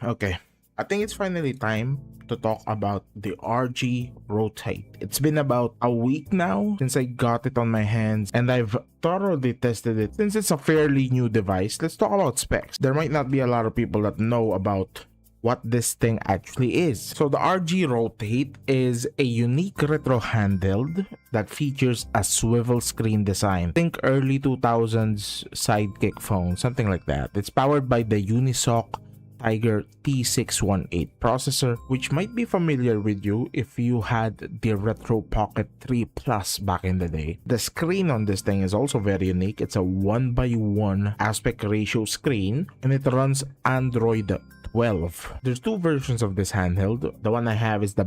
Okay. I think it's finally time to talk about the RG Rotate. It's been about a week now since I got it on my hands and I've thoroughly tested it. Since it's a fairly new device, let's talk about specs. There might not be a lot of people that know about what this thing actually is. So the RG Rotate is a unique retro handheld that features a swivel screen design. Think early 2000s sidekick phone, something like that. It's powered by the Unisoc Tiger T618 processor, which might be familiar with you if you had the Retro Pocket 3 Plus back in the day. The screen on this thing is also very unique. It's a 1:1 aspect ratio screen and it runs Android 12. There's two versions of this handheld. The one I have is the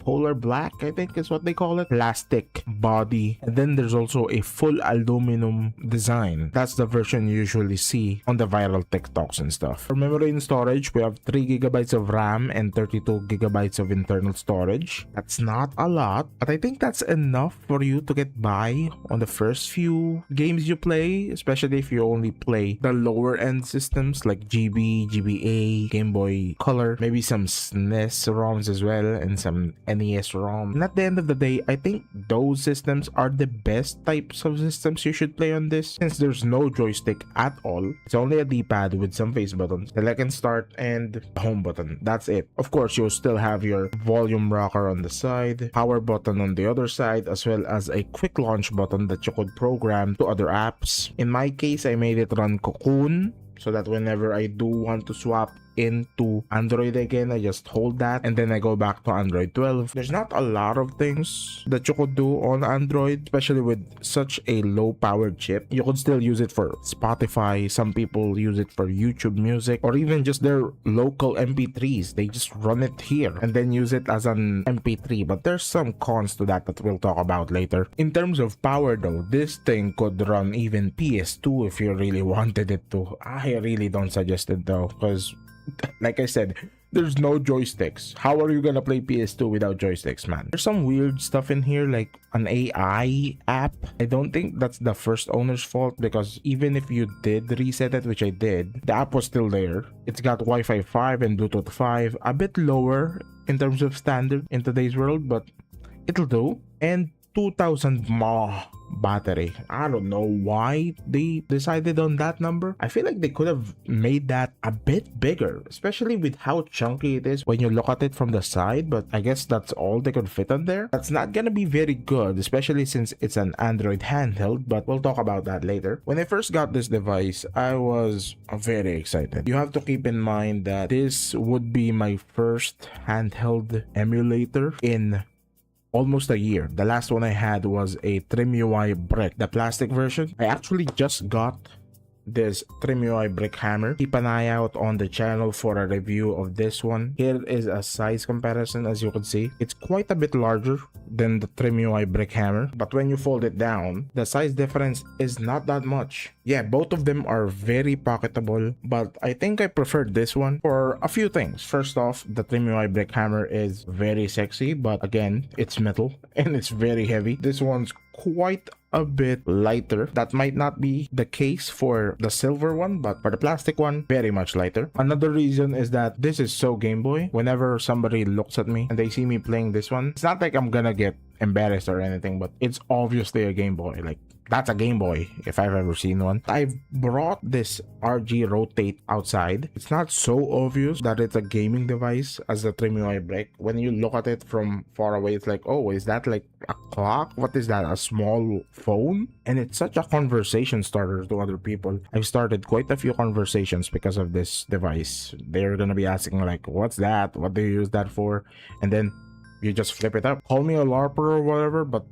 polar black, I think is what they call it, plastic body, and then there's also a full aluminum design. That's the version you usually see on the viral TikToks and stuff. For memory and storage, we have 3 GB of RAM and 32 GB of internal storage. That's not a lot, but I think that's enough for you to get by on the first few games you play, especially if you only play the lower end systems like GB, GBA, Game Boy Color, maybe some SNES ROMs as well, and some NES ROM. And at the end of the day, I think those systems are the best types of systems you should play on this, since there's no joystick at all. It's only a D-pad with some face buttons, select and start, and the home button. That's it. Of course, you'll still have your volume rocker on the side, power button on the other side, as well as a quick launch button that you could program to other apps. In my case, I made it run Cocoon, so that whenever I do want to swap into Android again, I just hold that and then I go back to Android 12. There's not a lot of things that you could do on Android, especially with such a low powered chip. You could still use it for Spotify, some people use it for YouTube music, or even just their local MP3s. They just run it here and then use it as an MP3, but there's some cons to that we'll talk about later. In terms of power though, this thing could run even PS2 if you really wanted it to. I really don't suggest it though, because like I said, there's no joysticks. How are you gonna play PS2 without joysticks, man? There's some weird stuff in here, like an AI app. I don't think that's the first owner's fault, because even if you did reset it, which I did, the app was still there. It's got Wi-Fi 5 and Bluetooth 5, a bit lower in terms of standard in today's world, but it'll do. And 2000 mAh battery. I don't know why they decided on that number. I feel like they could have made that a bit bigger, especially with how chunky it is when you look at it from the side, but I guess that's all they could fit on there. That's not gonna be very good, especially since it's an Android handheld, but we'll talk about that later. When I first got this device, I was very excited. You have to keep in mind that this would be my first handheld emulator in almost a year. The last one I had was a TrimUI brick, the plastic version. I actually just got this TrimUI brick hammer. Keep an eye out on the channel for a review of this one. Here is a size comparison. As you can see, it's quite a bit larger than the TrimUI brick hammer, but when you fold it down, the size difference is not that much. Yeah, both of them are very pocketable, but I think I prefer this one for a few things. First off, the TrimUI brick hammer is very sexy, but again, it's metal and it's very heavy. This one's quite a bit lighter. That might not be the case for the silver one, but for the plastic one, very much lighter. Another reason is that this is so Game Boy. Whenever somebody looks at me and they see me playing this one, it's not like I'm gonna get embarrassed or anything, but it's obviously a Game Boy. Like, that's a Game Boy if I've ever seen one. I've brought this RG Rotate outside. It's not so obvious that it's a gaming device as the TrimUI brick. When you look at it from far away, it's like, oh, is that like a clock? What is that, a small phone? And it's such a conversation starter to other people. I've started quite a few conversations because of this device. They're gonna be asking like, what's that? What do you use that for? And then you just flip it up. Call me a LARPer or whatever, but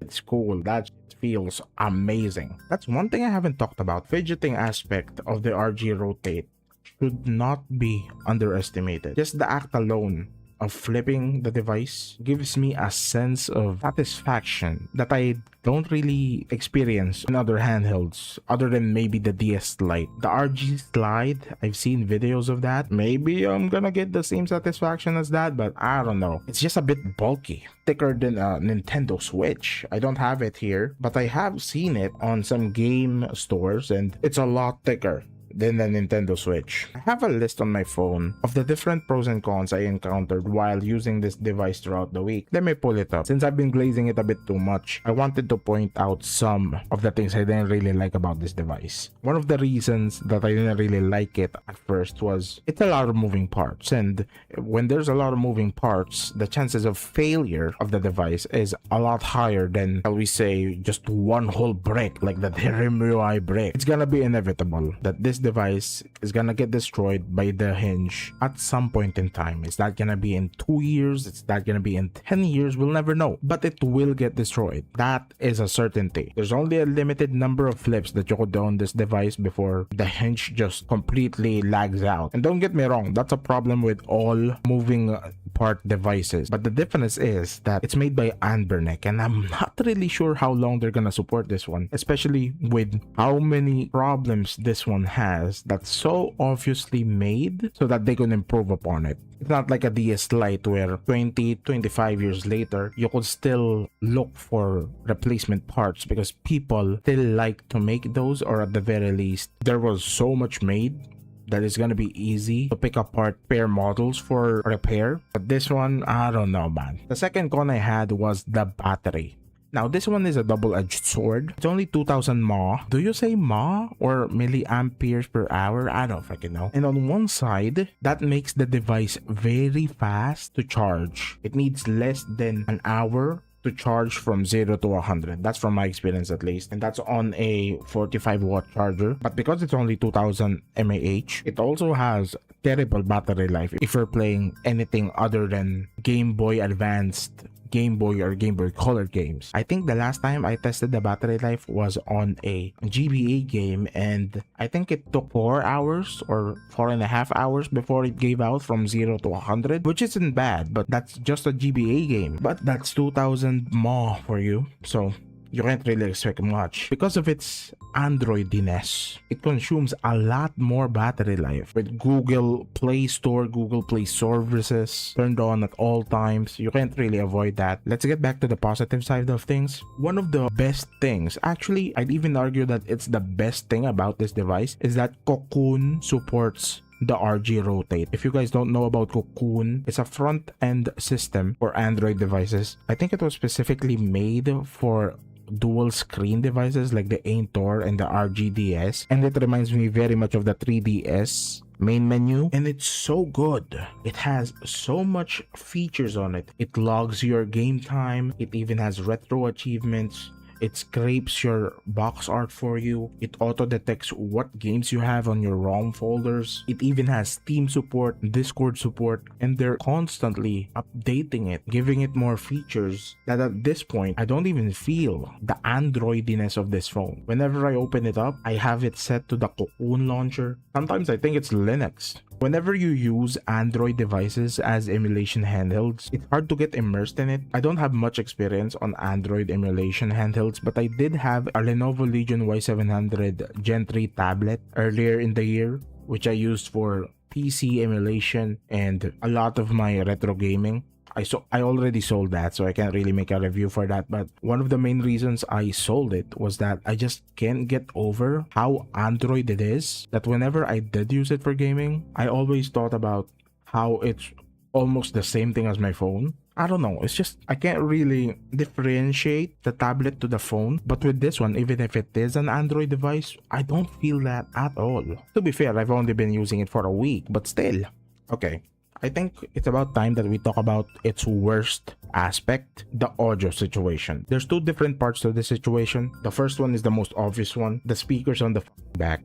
it's cool. That feels amazing. That's one thing I haven't talked about. Fidgeting aspect of the RG Rotate should not be underestimated. Just the act alone of flipping the device gives me a sense of satisfaction that I don't really experience in other handhelds other than maybe the DS Lite. The RG Slide, I've seen videos of that. Maybe I'm gonna get the same satisfaction as that, but I don't know. It's just a bit bulky, thicker than a Nintendo Switch. I don't have it here, but I have seen it on some game stores and it's a lot thicker than the Nintendo Switch. I have a list on my phone of the different pros and cons I encountered while using this device throughout the week. Let me pull it up. Since I've been glazing it a bit too much, I wanted to point out some of the things I didn't really like about this device. One of the reasons that I didn't really like it at first was it's a lot of moving parts, and when there's a lot of moving parts, the chances of failure of the device is a lot higher than, shall we say, just one whole brick like the RimUI brick. It's gonna be inevitable that this device is gonna get destroyed by the hinge at some point in time. It's not gonna be in 2 years, it's not gonna be in 10 years, we'll never know, but it will get destroyed. That is a certainty. There's only a limited number of flips that you could do on this device before the hinge just completely lags out. And don't get me wrong, that's a problem with all moving part devices, but the difference is that it's made by Anbernic, and I'm not really sure how long they're gonna support this one, especially with how many problems this one has that's so obviously made so that they can improve upon it. It's not like a DS Lite where 25 years later you could still look for replacement parts because people still like to make those, or at the very least there was so much made that it's gonna be easy to pick apart pair models for repair. But this one, I don't know, man. The second con I had was the battery. Now this one is a double-edged sword. It's only 2000 mAh. Do you say mAh or milliamperes per hour? I don't freaking know. And on one side, that makes the device very fast to charge. It needs less than an hour to charge from 0 to 100. That's from my experience at least, and that's on a 45-watt charger. But because it's only 2000 mAh, it also has terrible battery life if you're playing anything other than Game Boy Advanced, Game Boy, or Game Boy Color games. I think the last time I tested the battery life was on a GBA game, and I think it took 4 hours or 4.5 hours before it gave out from 0 to 100, which isn't bad, but that's just a GBA game. But that's 2000 mAh for you, so you can't really expect much. Because of its Androidiness, it consumes a lot more battery life. With Google Play Store, Google Play services turned on at all times, you can't really avoid that. Let's get back to the positive side of things. One of the best things, actually I'd even argue that it's the best thing about this device, is that Cocoon supports the RG Rotate. If you guys don't know about Cocoon, it's a front-end system for Android devices. I think it was specifically made for dual screen devices like the Aintor and the RGDS, and it reminds me very much of the 3DS main menu, and it's so good. It has so much features on it. It logs your game time, it even has retro achievements, it scrapes your box art for you, it auto detects what games you have on your ROM folders, it even has Steam support, Discord support, and they're constantly updating it, giving it more features that at this point I don't even feel the Androidiness of this phone. Whenever I open it up, I have it set to the Cocoon launcher. Sometimes I think it's Linux. Whenever you use Android devices as emulation handhelds, it's hard to get immersed in it. I don't have much experience on Android emulation handhelds, but I did have a Lenovo Legion Y700 Gen 3 tablet earlier in the year, which I used for PC emulation and a lot of my retro gaming. I already sold that, so I can't really make a review for that, but one of the main reasons I sold it was that I just can't get over how Android it is, that whenever I did use it for gaming, I always thought about how it's almost the same thing as my phone. I don't know, it's just I can't really differentiate the tablet to the phone, but with this one, even if it is an Android device, I don't feel that at all. To be fair, I've only been using it for a week, but still. Okay, I think it's about time that we talk about its worst aspect, the audio situation. There's two different parts to this situation. The first one is the most obvious one, the speakers on the back.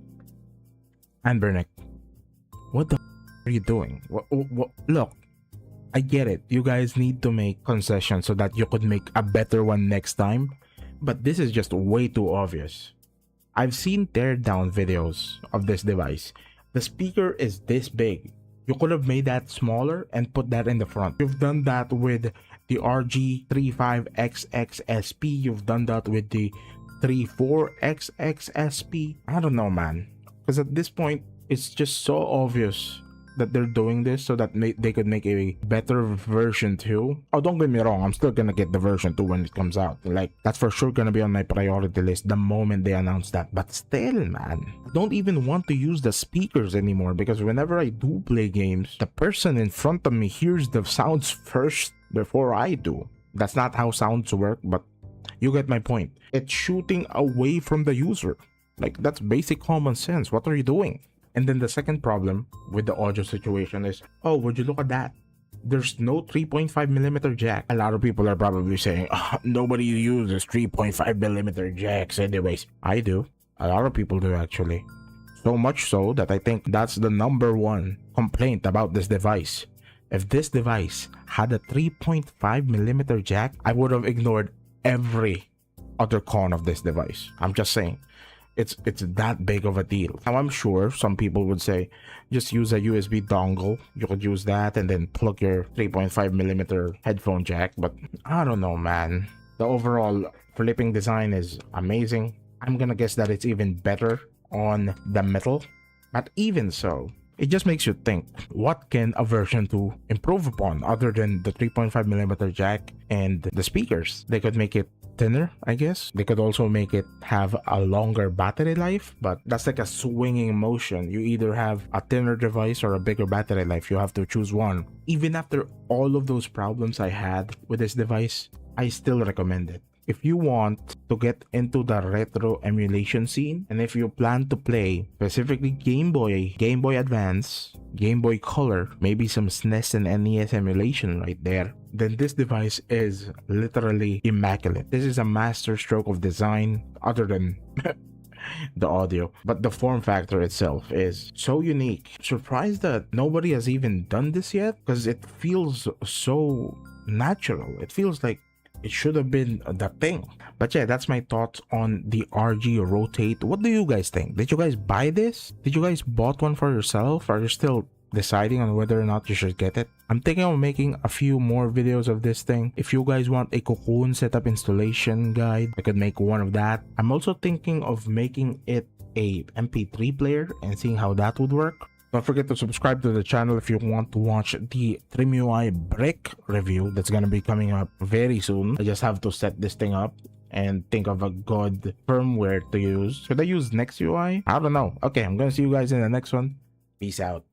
Anbernic, what the are you doing? Look, I get it. You guys need to make concessions so that you could make a better one next time, but this is just way too obvious. I've seen teardown videos of this device. The speaker is this big. You could have made that smaller and put that in the front. You've done that with the RG35XX SP. You've done that with the 34XX SP. I don't know, man. Because at this point, it's just so obvious that they're doing this so that they could make a better version 2. Oh, don't get me wrong, I'm still gonna get the version 2 when it comes out. Like, that's for sure gonna be on my priority list the moment they announce that. But still, man, I don't even want to use the speakers anymore, because whenever I do play games, the person in front of me hears the sounds first before I do. That's not how sounds work, but you get my point. It's shooting away from the user. Like, that's basic common sense. What are you doing? And then the second problem with the audio situation is, oh, would you look at that? There's no 3.5mm jack. A lot of people are probably saying, oh, nobody uses 3.5mm jacks anyways. I do. A lot of people do, actually. So much so that I think that's the #1 complaint about this device. If this device had a 3.5mm jack, I would have ignored every other con of this device. I'm just saying. It's that big of a deal. Now, I'm sure some people would say, just use a USB dongle. You could use that and then plug your 3.5mm headphone jack. But I don't know, man. The overall flipping design is amazing. I'm gonna guess that it's even better on the metal. But even so, it just makes you think, what can a version 2 improve upon other than the 3.5mm jack and the speakers? They could make it thinner, I guess. They could also make it have a longer battery life, but that's like a swinging motion. You either have a thinner device or a bigger battery life. You have to choose one. Even after all of those problems I had with this device, I still recommend it. If you want to get into the retro emulation scene, and if you plan to play specifically Game Boy Advance, Game Boy Color, maybe some SNES and NES emulation right there, then this device is literally immaculate. This is a master stroke of design, other than the audio, but the form factor itself is so unique. Surprised that nobody has even done this yet, because it feels so natural. It feels like it should have been the thing. But yeah, that's my thoughts on the RG Rotate. What do you guys think? Did you guys buy this? Did you guys bought one for yourself? Are you still deciding on whether or not you should get it? I'm thinking of making a few more videos of this thing. If you guys want a Cocoon setup installation guide, I could make one of that. I'm also thinking of making it a MP3 player and seeing how that would work. Don't forget to subscribe to the channel if you want to watch the TrimUI brick review that's going to be coming up very soon. I just have to set this thing up and think of a good firmware to use. Should I use NextUI? I don't know. Okay, I'm going to see you guys in the next one. Peace out.